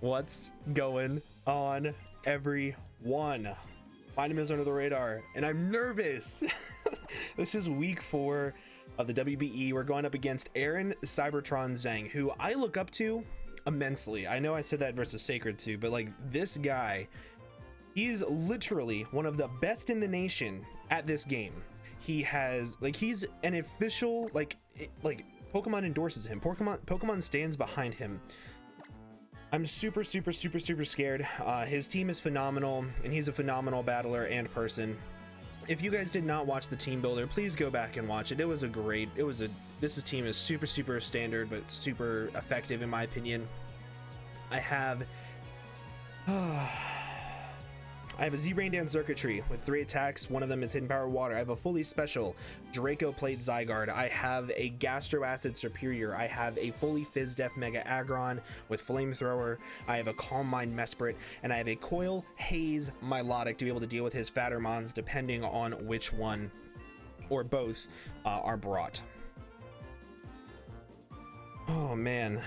What's going on, everyone? My name is Under the Radar, and I'm nervous. This is week 4 of the WBE. We're going up against Aaron Cybertron Zheng, who I look up to immensely. I know I said that versus Sacred too, but like this guy, he's literally one of the best in the nation at this game. He has he's an official like Pokemon endorses him. Pokemon stands behind him. I'm super scared. His team is phenomenal, and he's a phenomenal battler and person. If you guys did not watch the team builder, please go back and watch it. This team is super standard, but super effective in my opinion. I have a Z-Rain Dance circuitry with 3 attacks. One of them is Hidden Power Water. I have a fully special Draco Plate Zygarde. I have a Gastro Acid Serperior. I have a fully Fizz Def Mega Aggron with Flamethrower. I have a Calm Mind Mesprit, and I have a Coil Haze Milotic to be able to deal with his fatter mons depending on which one or both are brought. Oh man,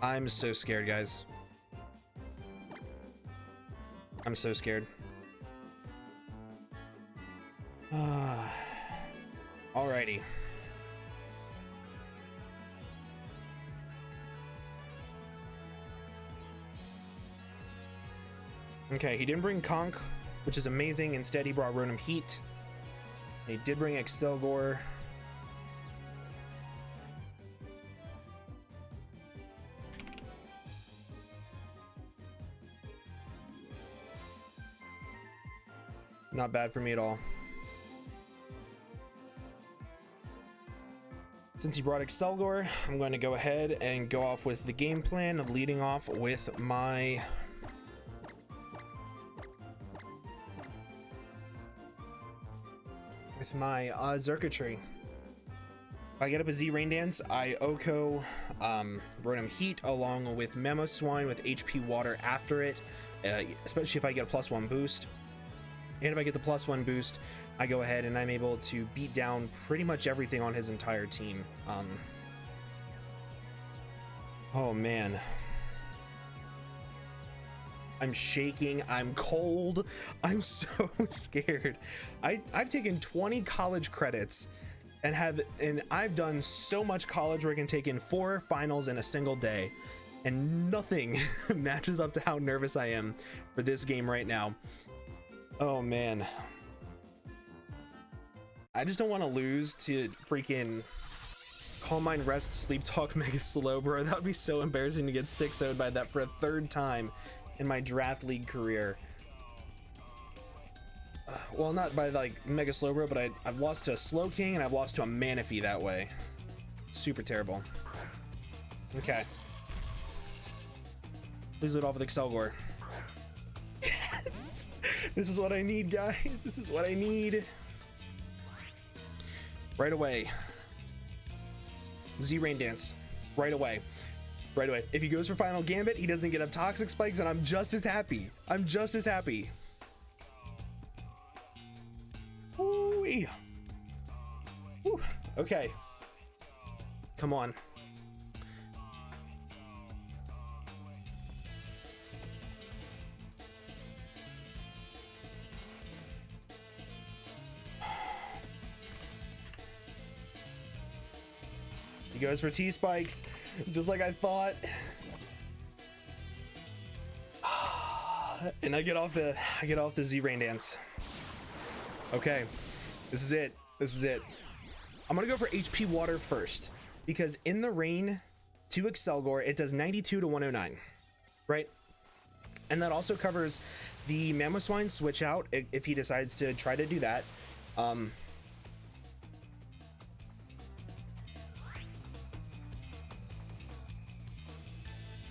I'm so scared, guys. I'm so scared. Alrighty. Okay, he didn't bring Conk, which is amazing. Instead, he brought Rotom Heat. He did bring Excelgor. Not bad for me at all. Since he brought Excelgor, I'm going to go ahead and go off with the game plan of leading off with my circuitry. If I get up a Z-Rain Dance, I Oko Rotom Heat along with Mamoswine with HP Water after it, especially if I get a +1 boost. And if I get the +1 boost, I go ahead and I'm able to beat down pretty much everything on his entire team. Oh man. I'm shaking, I'm cold, I'm so scared. I've taken 20 college credits and I've done so much college work and taken 4 finals in a single day, and nothing matches up to how nervous I am for this game right now. Oh man, I just don't want to lose to freaking Calm Mind, Rest, Sleep Talk, Mega Slowbro. That would be so embarrassing to get 6-0'd by that for a 3rd time in my draft league career. Well, not by like Mega Slowbro, but I've lost to a Slowking and I've lost to a Manaphy that way. Super terrible. Okay, please lead off with Excelgor. Yes! This is what I need, guys. This is what I need. Right away. Z-Rain Dance. Right away. Right away. If he goes for Final Gambit, he doesn't get up Toxic Spikes, and I'm just as happy. I'm just as happy. Ooh-wee. Ooh. Okay. Come on. He goes for T-Spikes, just like I thought. And I get off the Z-Rain Dance. Okay, this is it. This is it. I'm gonna go for HP Water first, because in the rain to Excelgor, it does 92 to 109, right? And that also covers the Mamoswine switch out if he decides to try to do that.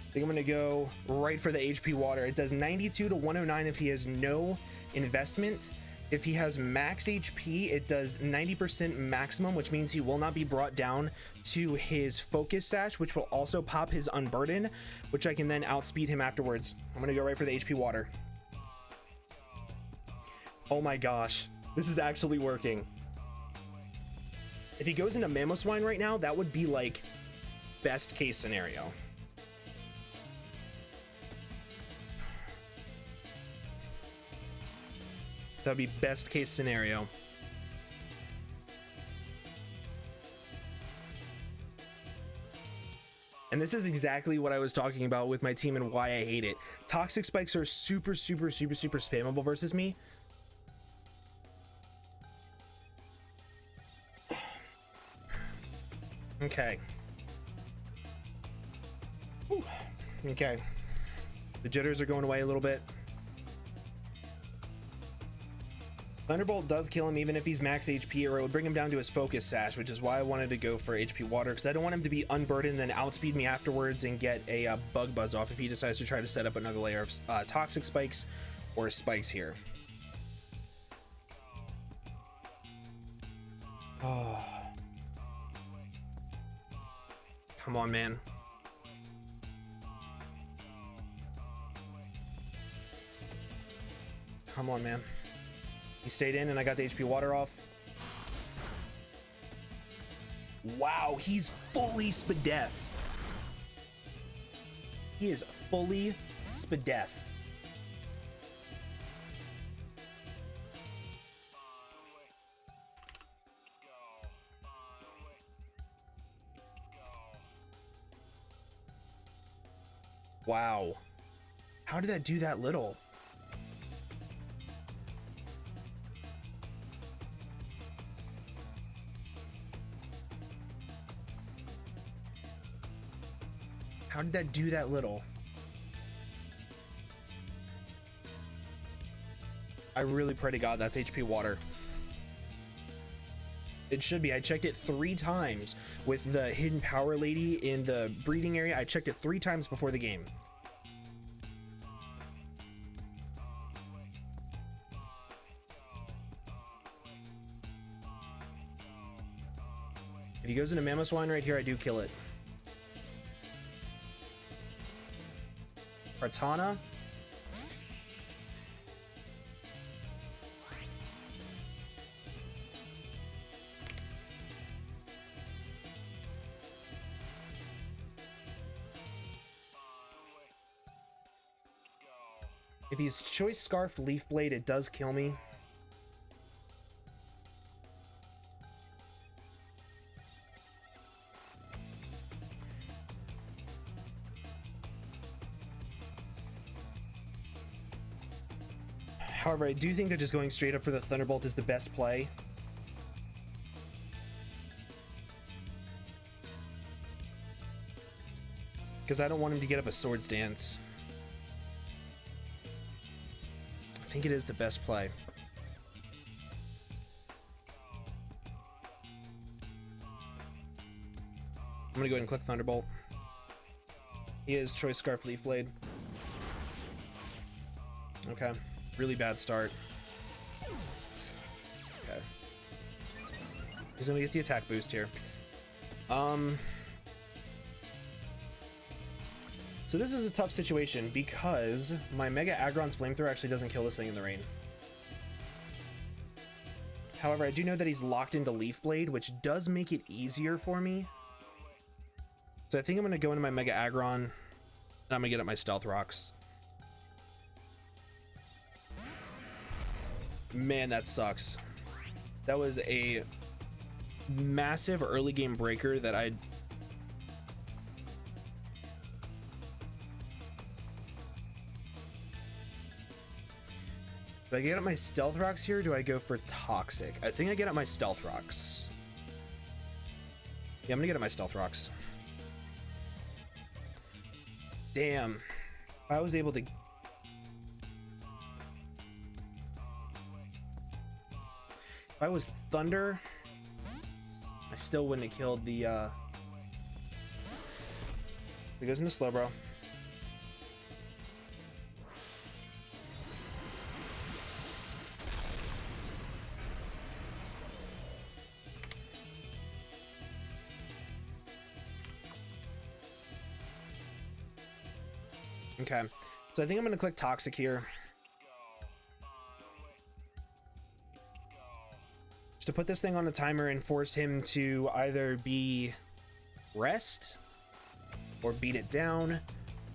I think I'm gonna go right for the HP Water. It does 92 to 109 if he has no investment. If he has max HP, it does 90% maximum, which means he will not be brought down to his Focus Sash, which will also pop his Unburden, which I can then outspeed him afterwards. I'm gonna go right for the HP Water. Oh my gosh, this is actually working. If he goes into Mamoswine right now, that would be like best case scenario. That would be best case scenario. And this is exactly what I was talking about with my team and why I hate it. Toxic spikes are super spammable versus me. Okay. Ooh. Okay. The jitters are going away a little bit. Thunderbolt does kill him even if he's max HP, or it would bring him down to his focus sash, which is why I wanted to go for HP water, because I don't want him to be unburdened and then outspeed me afterwards and get a bug buzz off if he decides to try to set up another layer of toxic spikes or spikes here. Oh. Come on, man. Come on, man. He stayed in and I got the HP water off. Wow, he's fully Spadef. He is fully Spadef. Wow. How did that do that little? How did that do that little? I really pray to God that's HP water. It should be. I checked it 3 times with the hidden power lady in the breeding area. I checked it 3 times before the game. If he goes into Mamoswine right here, I do kill it. Kartana. If he's Choice Scarfed Leaf Blade, it does kill me. However, I do think that just going straight up for the Thunderbolt is the best play. Because I don't want him to get up a Swords Dance. I think it is the best play. I'm gonna go ahead and click Thunderbolt. He is Choice Scarf Leaf Blade. Okay. Really bad start. Okay. He's gonna get the attack boost here. So this is a tough situation because my Mega Aggron's Flamethrower actually doesn't kill this thing in the rain. However, I do know that he's locked into Leaf Blade, which does make it easier for me. So I think I'm gonna go into my Mega Aggron and I'm gonna get up my Stealth Rocks. Man, that sucks. That was a massive early game breaker that I... Do I get up my Stealth Rocks here, or do I go for Toxic? I think I get up my Stealth Rocks. Yeah, I'm gonna get up my Stealth Rocks. Damn. I was able to... If I was Thunder, I still wouldn't have killed the, It goes into Slowbro. Okay, so I think I'm gonna click Toxic here. Just to put this thing on a timer and force him to either be rest or beat it down.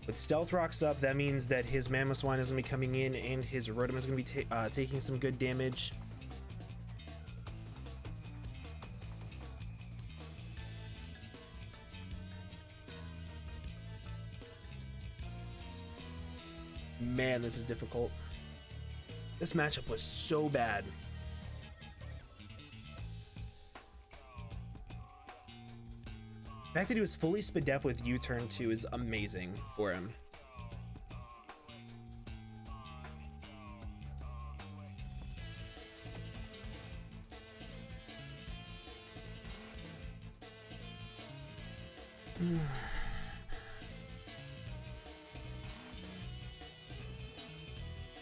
With Stealth Rocks up, that means that his Mammoth Swine is going to be coming in and his Rotom is going to be taking some good damage. Man, this is difficult. This matchup was so bad. The fact that he was fully Spadef with U-turn 2 is amazing for him.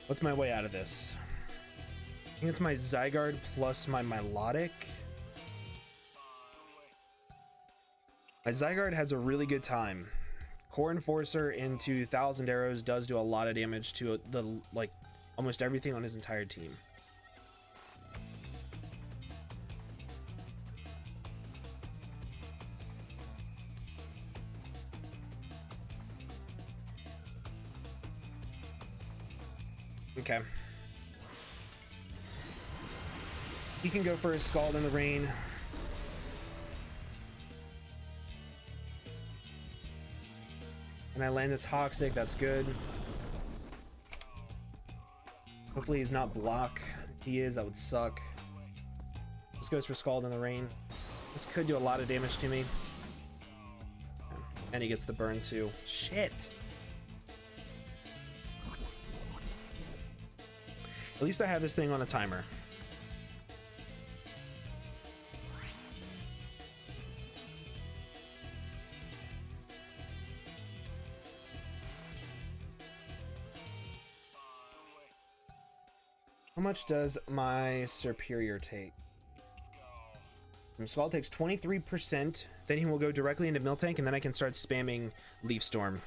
What's my way out of this? I think it's my Zygarde plus my Milotic. My Zygarde has a really good time. Core Enforcer into 1000 Arrows does do a lot of damage to the almost everything on his entire team. Okay. He can go for a Scald in the Rain. And I land a Toxic, that's good. Hopefully he's not block. If he is, that would suck. This goes for Scald in the Rain. This could do a lot of damage to me. And he gets the burn too. Shit. At least I have this thing on a timer. How much does my Serperior take? Scald takes 23%, then he will go directly into Miltank, and then I can start spamming Leaf Storm.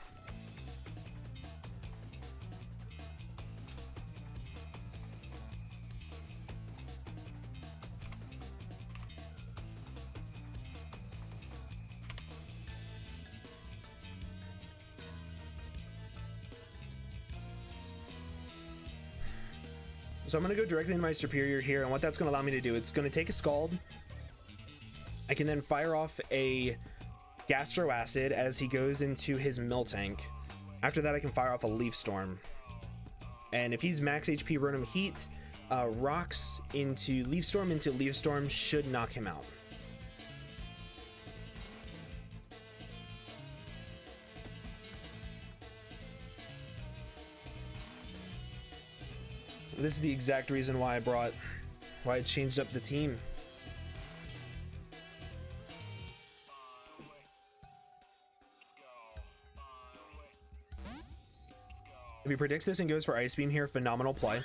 So I'm going to go directly into my Serperior here, and what that's going to allow me to do, it's going to take a Scald. I can then fire off a Gastro Acid as he goes into his Miltank. After that, I can fire off a Leaf Storm. And if he's max HP Rotom Heat, Rocks into Leaf Storm should knock him out. This is the exact reason why I changed up the team. If he predicts this and goes for Ice Beam here, phenomenal play.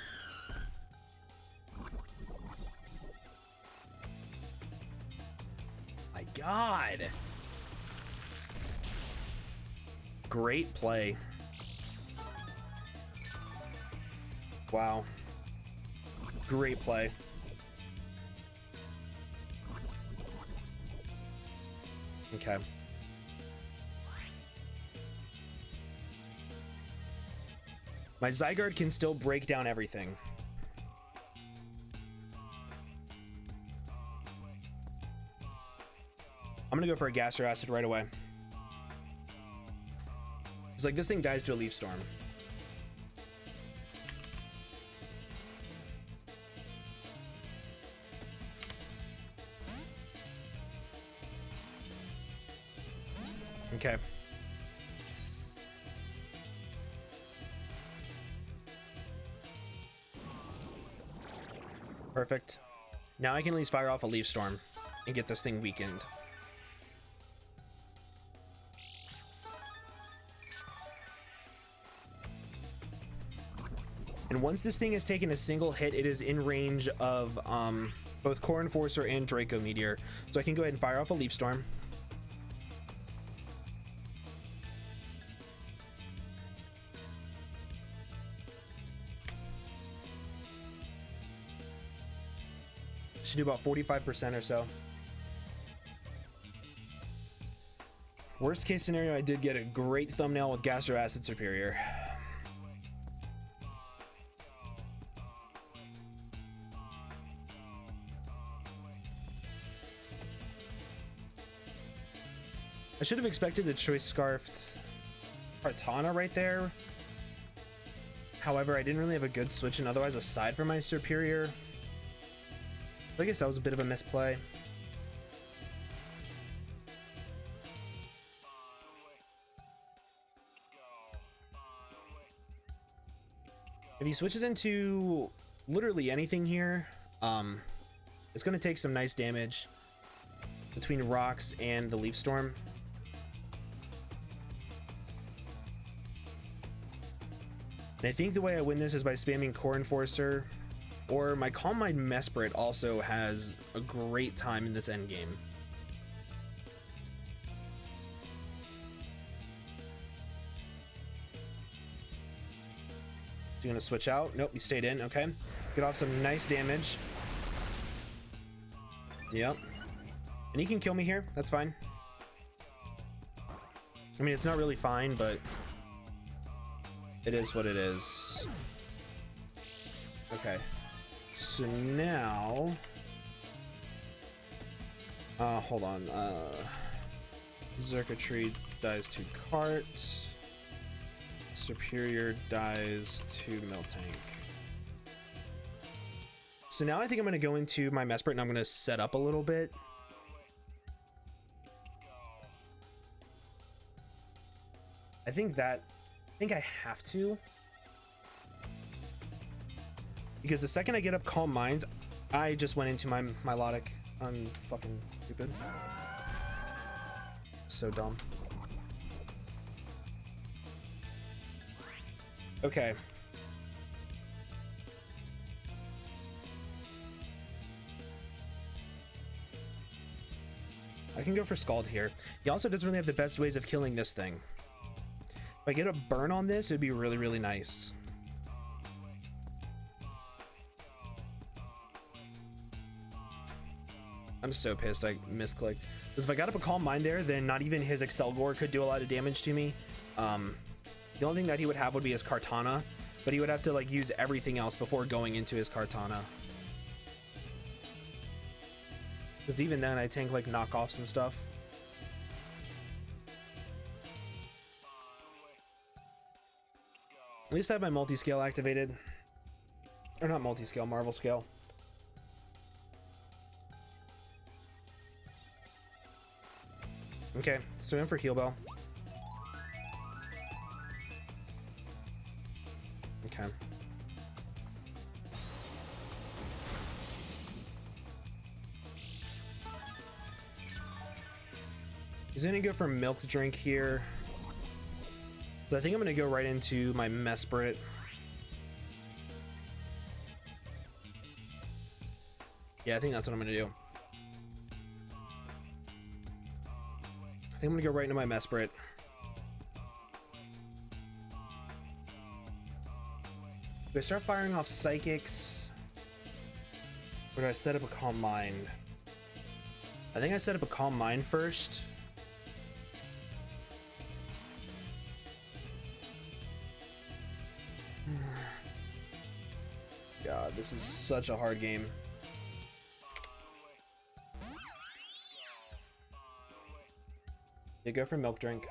My God. Great play. Wow. Great play. Okay. My Zygarde can still break down everything. I'm gonna go for a Gastro Acid right away. It's like this thing dies to a Leaf Storm. Okay. Perfect. Now I can at least fire off a Leaf Storm and get this thing weakened. And once this thing has taken a single hit, it is in range of both Core Enforcer and Draco Meteor. So I can go ahead and fire off a Leaf Storm. Should do about 45% or so. Worst case scenario, I did get a great thumbnail with Gastro Acid Superior. I should have expected the Choice Scarfed Kartana right there. However, I didn't really have a good switch in otherwise aside from my Superior. So I guess that was a bit of a misplay. If he switches into literally anything here, it's going to take some nice damage between rocks and the Leaf Storm. And I think the way I win this is by spamming Core Enforcer, or my Calm Mind Mesprit also has a great time in this endgame. You gonna switch out? Nope, you stayed in. Okay, get off some nice damage. Yep, and he can kill me here. That's fine. I mean, it's not really fine, but it is what it is. Okay, so now, hold on. Circuitry dies to cart. Superior dies to Miltank. So now I think I'm going to go into my Mesprit and I'm going to set up a little bit. I think I have to. Because the second I get up Calm Minds, I just went into my Milotic. I'm fucking stupid. So dumb. Okay. I can go for Scald here. He also doesn't really have the best ways of killing this thing. If I get a burn on this, it'd be really, really nice. I'm so pissed I misclicked. Because if I got up a Calm Mind there, then not even his Excelgor could do a lot of damage to me. The only thing that he would have would be his Kartana, but he would have to like use everything else before going into his Kartana. Because even then I tank like knockoffs and stuff. At least I have my multi-scale activated. Or not multi-scale, Marvel scale. Okay, so in for Heal Bell. Okay. He's gonna go for Milk Drink here. So I think I'm gonna go right into my Mesprit. Yeah, I think that's what I'm gonna do. I think I'm gonna go right into my Mesprit. Do I start firing off Psychics? Or do I set up a Calm Mind? I think I set up a Calm Mind first. God, this is such a hard game. You go for Milk Drink.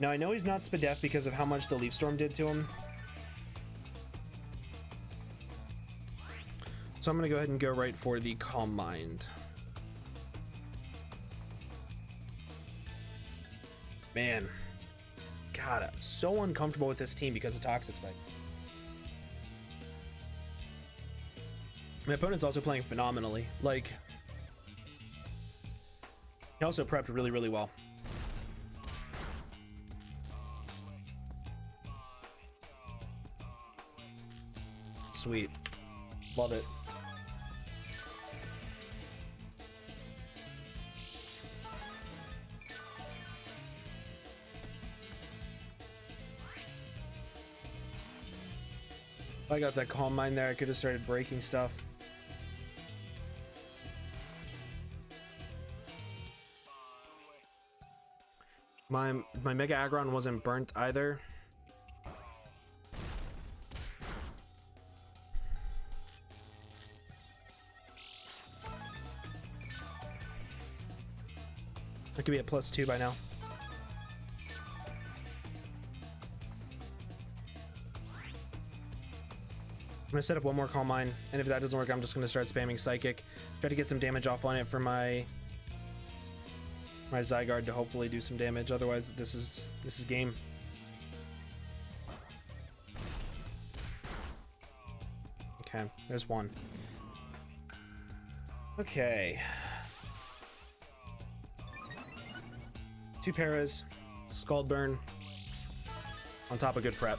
Now I know he's not Spadef because of how much the Leaf Storm did to him. So I'm gonna go ahead and go right for the Calm Mind. Man, God, I'm so uncomfortable with this team because of Toxic Spike. My opponent's also playing phenomenally. Like, he also prepped really, really well. Sweet. Love it. If I got that Calm Mind there, I could have started breaking stuff. My Mega Aggron wasn't burnt either. I could be at +2 by now. I'm gonna set up one more Calm Mind, and if that doesn't work, I'm just gonna start spamming Psychic. Try to get some damage off on it for my Zygarde to hopefully do some damage. Otherwise, this is game. Okay, there's one. Okay. 2 Paras, Scald Burn, on top of good prep.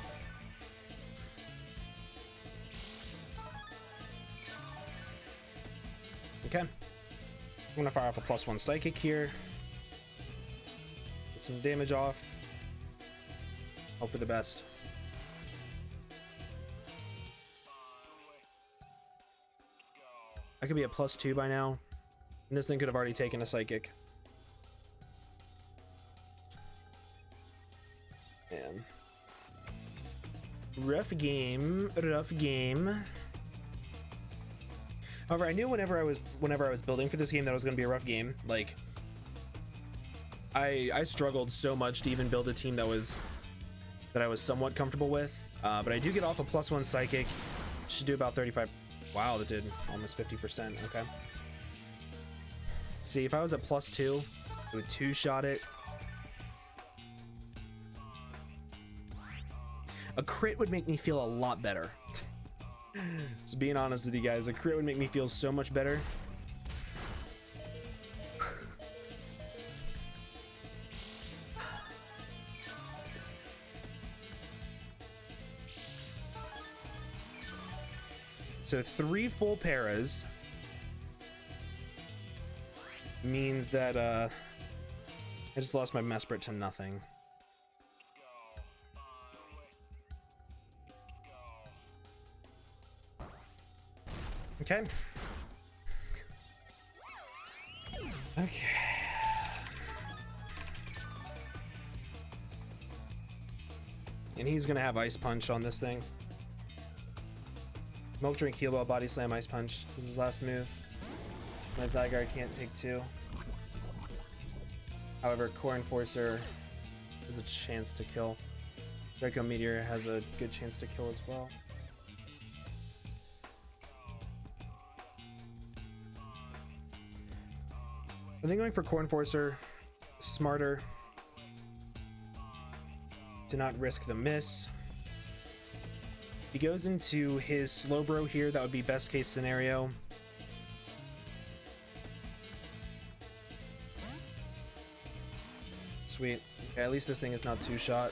Okay. I'm gonna fire off a +1 Psychic here. Get some damage off. Hope for the best. I could be at +2 by now. And this thing could have already taken a Psychic. Man. Rough game. Rough game. However, I knew whenever I was building for this game that it was going to be a rough game. Like, I struggled so much to even build a team that I was somewhat comfortable with. But I do get off a +1 Psychic. Should do about 35. Wow, that did almost 50%. Okay. See, if I was at +2, it would 2-shot it. A crit would make me feel a lot better. Just being honest with you guys, a crit would make me feel so much better. So 3 full Paras means that I just lost my Mesprit to nothing. Okay. Okay. And he's gonna have Ice Punch on this thing. Milk Drink, Heal Bell, Body Slam, Ice Punch. This is his last move. My Zygarde can't take 2. However, Core Enforcer has a chance to kill. Draco Meteor has a good chance to kill as well. I think going for Core Enforcer, smarter to not risk the miss. If he goes into his Slowbro here, that would be best case scenario. Sweet. Okay, at least this thing is not 2-shot.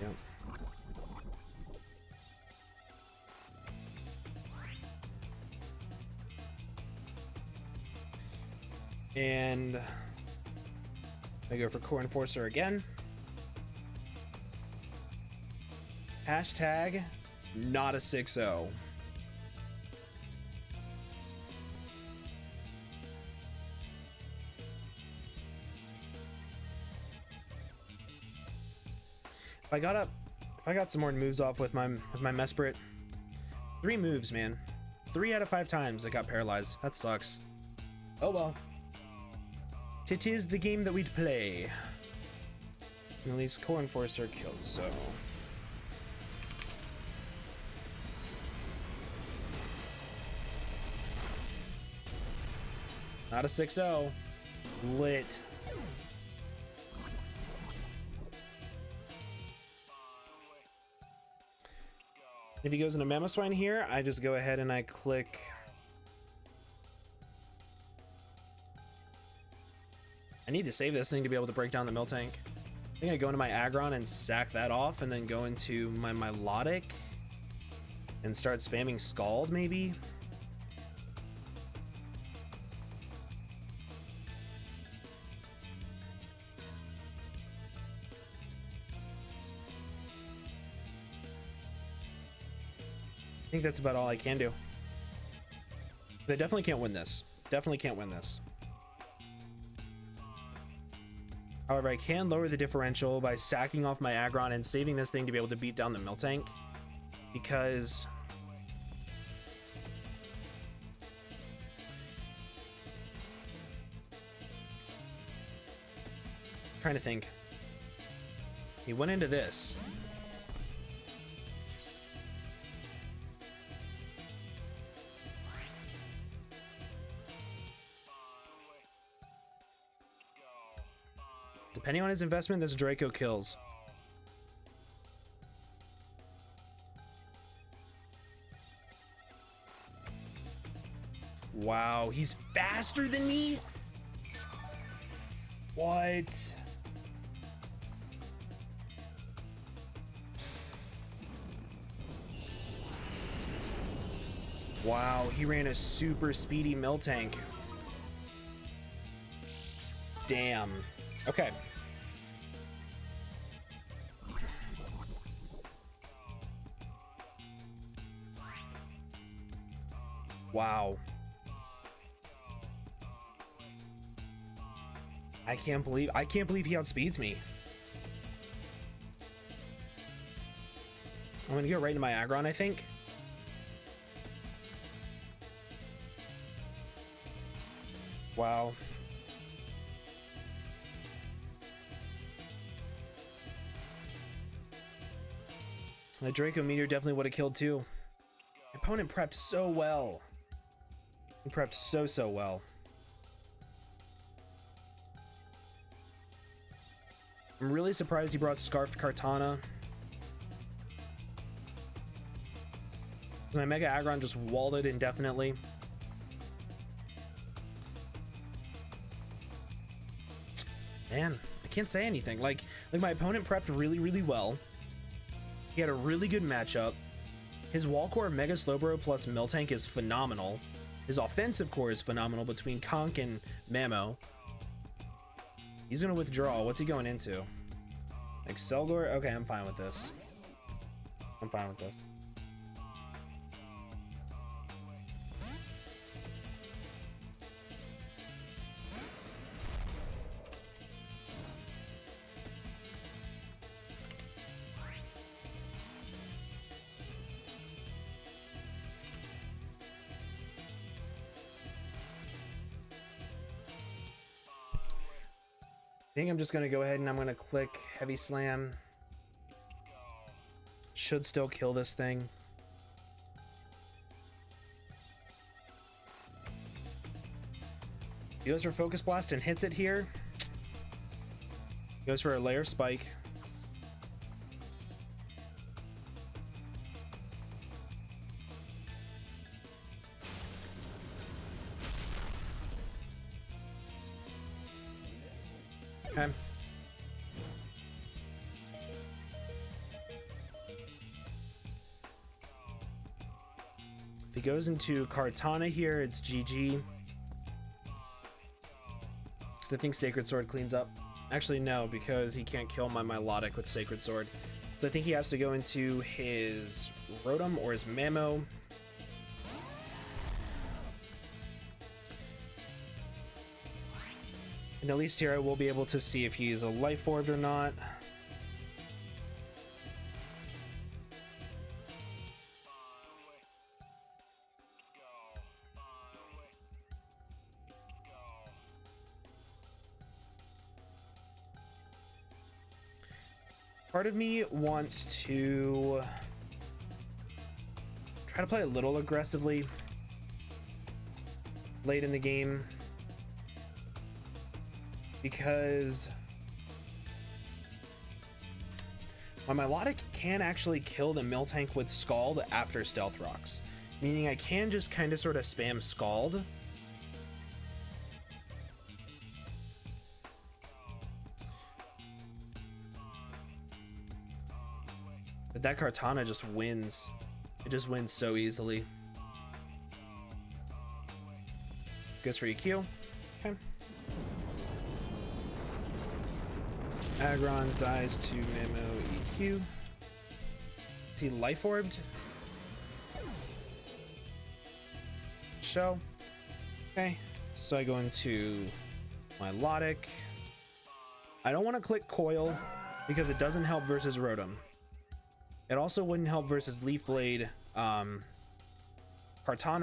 Yep. And I go for Core Enforcer again. Hashtag not a 6-0. If I got some more moves off with my Mesprit, 3 moves, man. 3 out of 5 times I got paralyzed. That sucks. Oh well. It is the game that we'd play. And at least Core Enforcer killed, so. Not a 6-0. Lit. If he goes into Mamoswine here, I just go ahead and I click. I need to save this thing to be able to break down the Miltank. I think I go into my Aggron and sack that off, and then go into my Milotic and start spamming Scald, maybe? think that's about all I can do. I definitely can't win this. Definitely can't win this. However, I can lower the differential by sacking off my Aggron and saving this thing to be able to beat down the Miltank. Because... I'm trying to think. He went into this. Depending on his investment, this Draco kills. Wow, he's faster than me? What? Wow, he ran a super speedy Miltank. Damn. Okay. Wow. I can't believe he outspeeds me. I'm gonna go right into my Aggron, I think. Wow. The Draco Meteor definitely would have killed too. My opponent prepped so well. He prepped so well. I'm really surprised he brought Scarfed Kartana. My Mega Aggron just walled it indefinitely. Man, I can't say anything. Like my opponent prepped really well. He had a really good matchup. His wall core Mega Slowbro plus Miltank is phenomenal. His offensive core is phenomenal between Conk and Mamo. He's gonna withdraw. What's he going into? Excelgor? Okay, I'm fine with this. I'm fine with this. I think I'm just going to go ahead and I'm going to click Heavy Slam. Should still kill this thing. He goes for Focus Blast and hits it here. Goes for a Layer Spike. Okay. If he goes into Kartana here, it's GG. Because I think Sacred Sword cleans up. Actually, no, because he can't kill my Milotic with Sacred Sword. So I think he has to go into his Rotom or his Mamo. And at least here I will be able to see if he's a Life Orb or not. Part of me wants to try to play a little aggressively late in the game, because my Milotic can actually kill the Miltank with Scald after Stealth Rocks, meaning I can just kind of sort of spam Scald. But that Kartana just wins. It just wins so easily. Goes for EQ. Okay. Aggron dies to Mamo EQ. Is he Life Orbed? show. Okay, so I go into my Logic. I don't want to click Coil because it doesn't help versus Rotom. It also wouldn't help versus Leaf Blade Kartana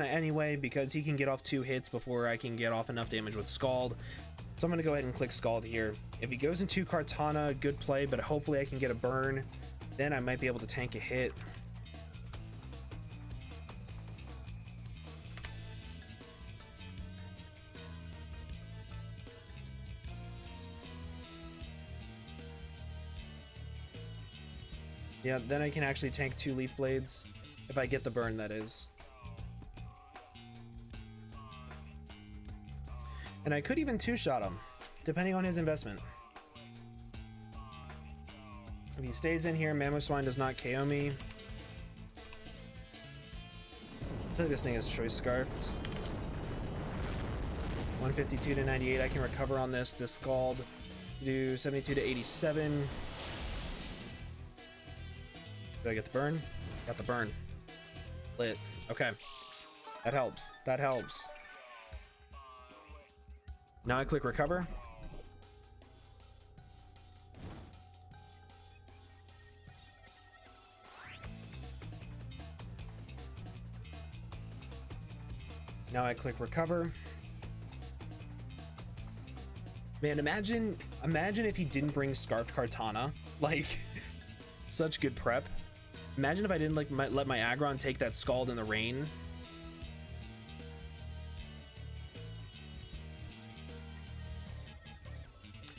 anyway, because he can get off 2 hits before I can get off enough damage with Scald. So I'm going to go ahead and click Scald here. If he goes into Kartana, good play, but hopefully I can get a burn. Then I might be able to tank a hit. Yeah, then I can actually tank 2 Leaf Blades if I get the burn, that is. And I could even 2-shot him, depending on his investment. If he stays in here, Mamoswine does not KO me. I feel like this thing is Choice Scarfed. 152 to 98, I can recover on this. This Scald, do 72 to 87. Did I get the burn? Got the burn. Lit. Okay. That helps. That helps. Now I click recover. Now I click recover. Man, imagine if he didn't bring Scarfed Kartana. Like, such good prep. Imagine if I didn't like let my Aggron take that Scald in the rain.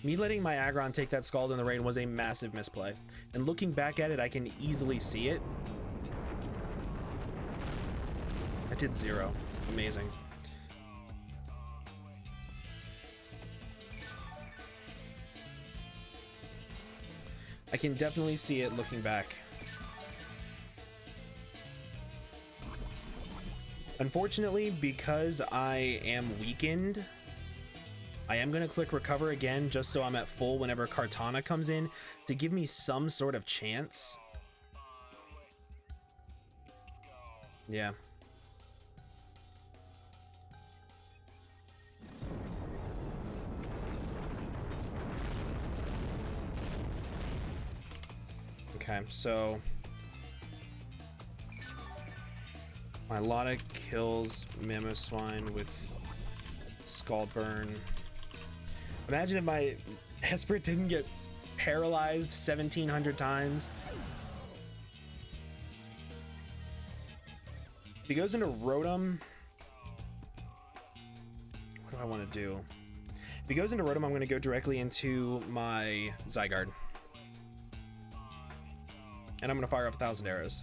Me letting my Aggron take that Scald in the rain was a massive misplay. And looking back at it, I can easily see it. I did 0. Amazing. I can definitely see it looking back. Unfortunately, because I am weakened, I am going to click recover again just so I'm at full whenever Kartana comes in to give me some sort of chance. Yeah. Okay, so my Lotta kills Mamoswine with Scald Burn. Imagine if my Esprit didn't get paralyzed 1,700 times. If he goes into Rotom, what do I want to do? If he goes into Rotom, I'm going to go directly into my Zygarde. And I'm going to fire off 1,000 arrows.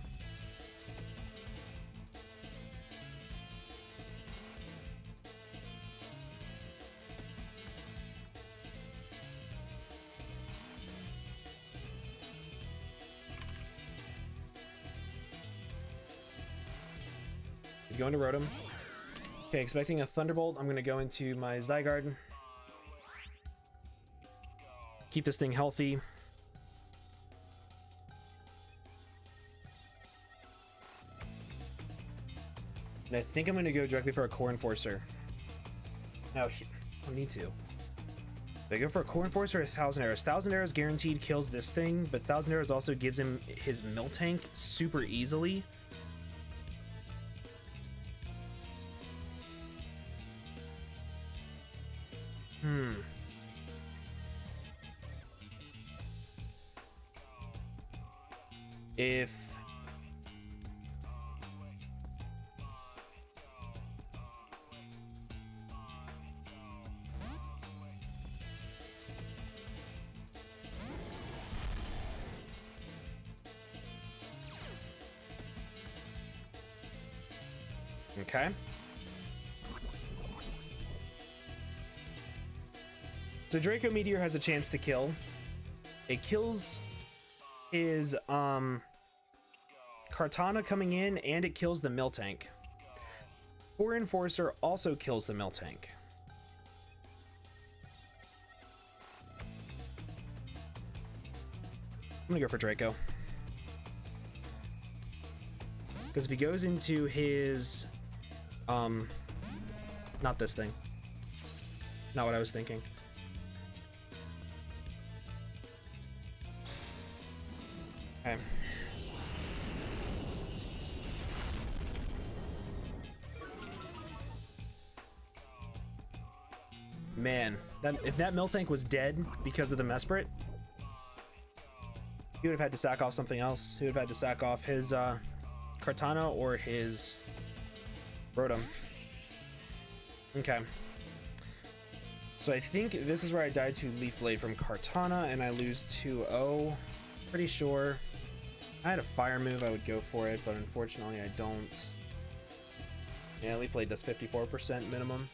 Go into Rotom. Okay, expecting a Thunderbolt. I'm going to go into my Zygarde. Keep this thing healthy. And I think I'm going to go directly for a Core Enforcer. No, I don't need to. If I go for a Core Enforcer or 1,000 arrows. 1,000 arrows guaranteed kills this thing, but 1,000 arrows also gives him his Miltank super easily. If okay. So Draco Meteor has a chance to kill. It kills his Kartana coming in, and it kills the Miltank. Core Enforcer also kills the Miltank. I'm gonna go for Draco. Because if he goes into his Not this thing. Not what I was thinking. Okay. Man, if that Miltank was dead because of the Mesprit, he would have had to sack off something else. He would have had to sack off his Kartana or his Rotom. Okay. So I think this is where I died to Leaf Blade from Kartana and I lose 2-0. Pretty sure. I had a fire move, I would go for it, but unfortunately I don't. Yeah, Leaf Blade does 54% minimum.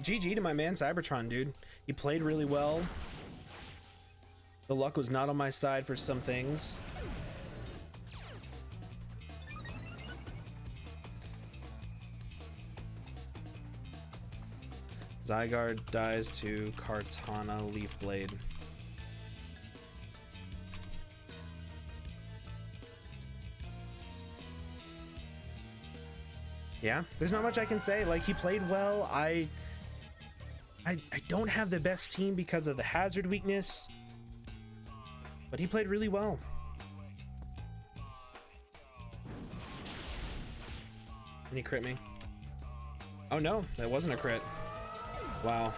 GG to my man Cybertron, dude. He played really well. The luck was not on my side for some things. Zygarde dies to Kartana Leaf Blade. Yeah, there's not much I can say. Like, he played well. I don't have the best team because of the hazard weakness, but he played really well. And he crit me. Oh no, that wasn't a crit. Wow.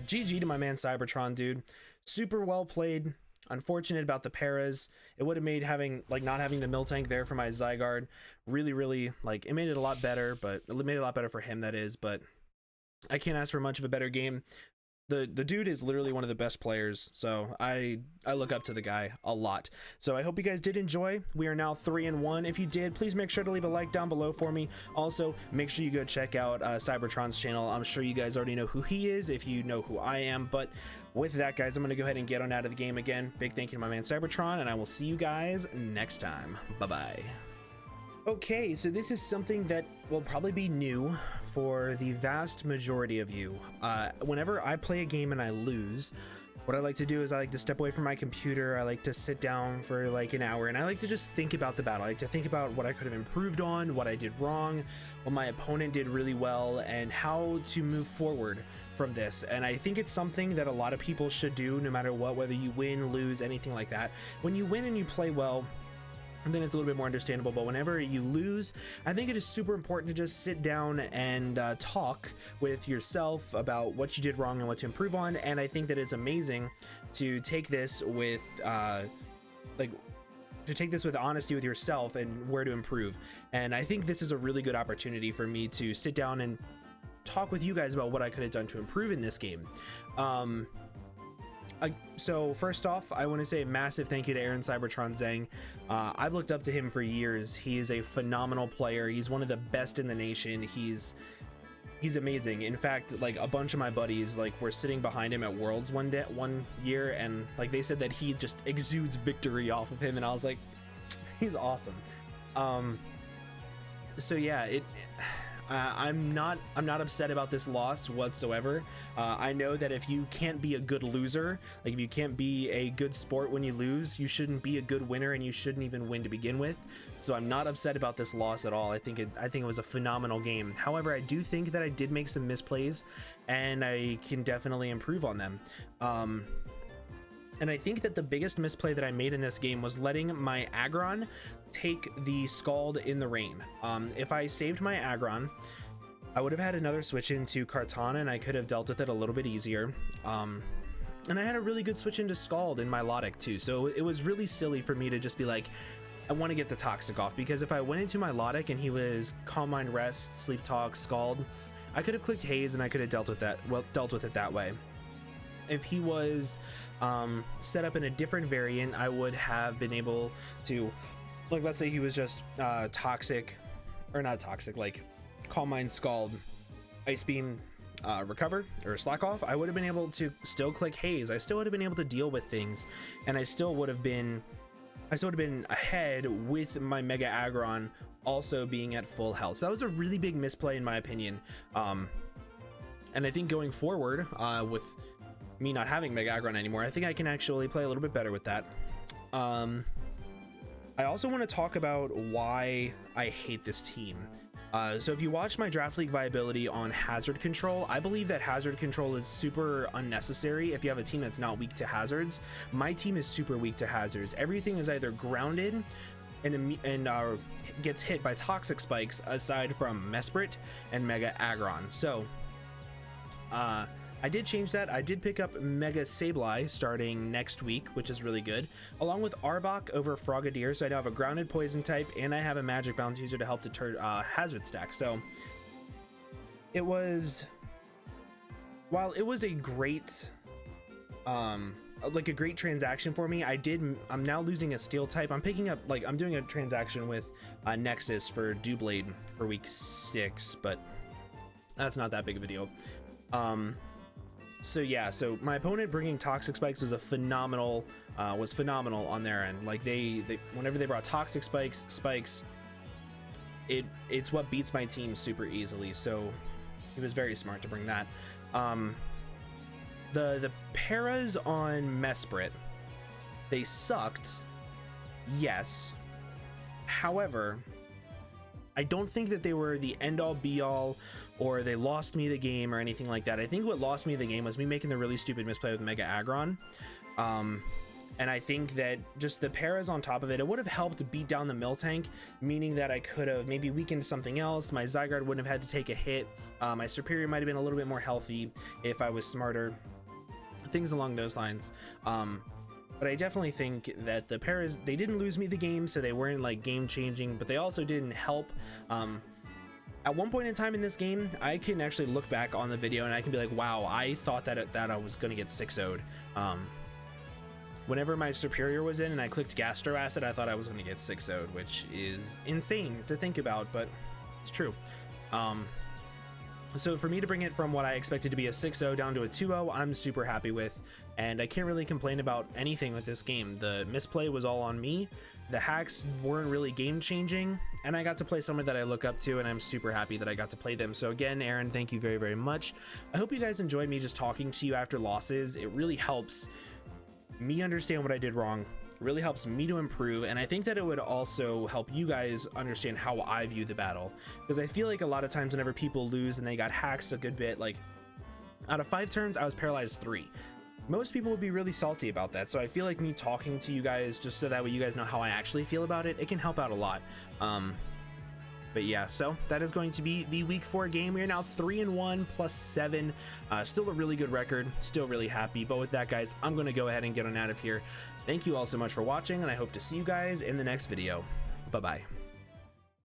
GG to my man Cybertron, dude. Super well played. Unfortunate about the paras. It would have made not having the Miltank there for my Zygarde really, like, it made it a lot better, but it made it a lot better for him, that is, but I can't ask for much of a better game. The dude is literally one of the best players, so I look up to the guy a lot. So I hope you guys did enjoy. We are now 3-1. If you did, please make sure to leave a like down below for me. Also, make sure you go check out Cybertron's channel. I'm sure you guys already know who he is if you know who I am, but with that, guys, I'm going to go ahead and get on out of the game again. Big thank you to my man Cybertron, and I will see you guys next time. Bye-bye. Okay, so this is something that will probably be new for the vast majority of you. Whenever I play a game and I lose, what I like to do is I like to step away from my computer. I like to sit down for like an hour and I like to just think about the battle. I like to think about what I could have improved on, what I did wrong, what my opponent did really well, and how to move forward from this. And I think it's something that a lot of people should do no matter what, whether you win, lose, anything like that. When you win and you play well, and then it's a little bit more understandable, but whenever you lose, I think it is super important to just sit down and talk with yourself about what you did wrong and what to improve on. And I think that it's amazing to take this with honesty with yourself and where to improve. And I think this is a really good opportunity for me to sit down and talk with you guys about what I could have done to improve in this game. So first off, I want to say a massive thank you to Cybertron Zheng. I've looked up to him for years. He is a phenomenal player. He's one of the best in the nation. He's amazing. In fact, like, a bunch of my buddies were sitting behind him at Worlds one year, and like they said that he just exudes victory off of him, and I was like, he's awesome. So yeah, I'm not upset about this loss whatsoever. I know that if you can't be a good loser, like if you can't be a good sport when you lose, you shouldn't be a good winner, and you shouldn't even win to begin with. So I'm not upset about this loss at all. I think it was a phenomenal game. However, I do think that I did make some misplays, and I can definitely improve on them. And I think that the biggest misplay that I made in this game was letting my Aggron take the Scald in the rain. If I saved my Aggron, I would have had another switch into Kartana, and I could have dealt with it a little bit easier. And I had a really good switch into Scald in my Milotic too, so it was really silly for me to just be like, I want to get the Toxic off, because if I went into my Milotic and he was Calm Mind Rest, Sleep Talk, Scald, I could have clicked Haze and I could have dealt with it that way. If he was set up in a different variant, I would have been able to, like, let's say he was just Toxic, or not Toxic, like Calm Mind, Scald, Ice Beam, Recover, or Slack Off. I would have been able to still click Haze. I still would have been able to deal with things, and I still would have been ahead with my Mega Aggron also being at full health. So that was a really big misplay in my opinion. And I think going forward, with me not having Mega Aggron anymore, I think I can actually play a little bit better with that. I also want to talk about why I hate this team. So if you watch my draft league viability on hazard control, I believe that hazard control is super unnecessary if you have a team that's not weak to hazards. My team is super weak to hazards. Everything is either grounded and gets hit by toxic spikes, aside from Mesprit and Mega Aggron. So I did change that. I did pick up Mega Sableye starting next week, which is really good, along with Arbok over Frogadier. So I now have a grounded poison type, and I have a magic bounce user to help deter hazard stack. So it was, while it was a great like a great transaction for me, I'm now losing a steel type. I'm picking up, like, I'm doing a transaction with Nexus for Doublade for week 6, but that's not that big of a deal. So yeah, so my opponent bringing toxic spikes was phenomenal on their end. Like they whenever they brought toxic spikes, it's what beats my team super easily. So it was very smart to bring that. The paras on Mesprit, they sucked, yes. However, I don't think that they were the end all be all, or they lost me the game or anything like that. I think what lost me the game was me making the really stupid misplay with Mega Aggron. And I think that just the paras on top of it, it would have helped beat down the Miltank, meaning that I could have maybe weakened something else. My Zygarde wouldn't have had to take a hit. My Serperior might have been a little bit more healthy if I was smarter. Things along those lines. But I definitely think that the paras, they didn't lose me the game, so they weren't like game changing, but they also didn't help. At one point in time in this game, I can actually look back on the video and I can be like, wow, I thought that I was going to get 6-0'd. Whenever my Serperior was in and I clicked Gastro Acid, I thought I was going to get 6-0'd, which is insane to think about, but it's true. So for me to bring it from what I expected to be a 6-0 down to a 2-0, I'm super happy with, and I can't really complain about anything with this game. The misplay was all on me. The hacks weren't really game changing, and I got to play someone that I look up to, and I'm super happy that I got to play them. So again, Aaron, thank you very, very much. I hope you guys enjoyed me just talking to you after losses. It really helps me understand what I did wrong. It really helps me to improve, and I think that it would also help you guys understand how I view the battle, because I feel like a lot of times whenever people lose and they got hacked a good bit, like out of 5 turns I was paralyzed 3. Most people would be really salty about that, so I feel like me talking to you guys just so that way you guys know how I actually feel about it, it can help out a lot. But yeah, so that is going to be the week 4 game. We are now 3-1 plus 7. Still a really good record, still really happy. But with that, guys, I'm going to go ahead and get on out of here. Thank you all so much for watching, and I hope to see you guys in the next video. Bye-bye.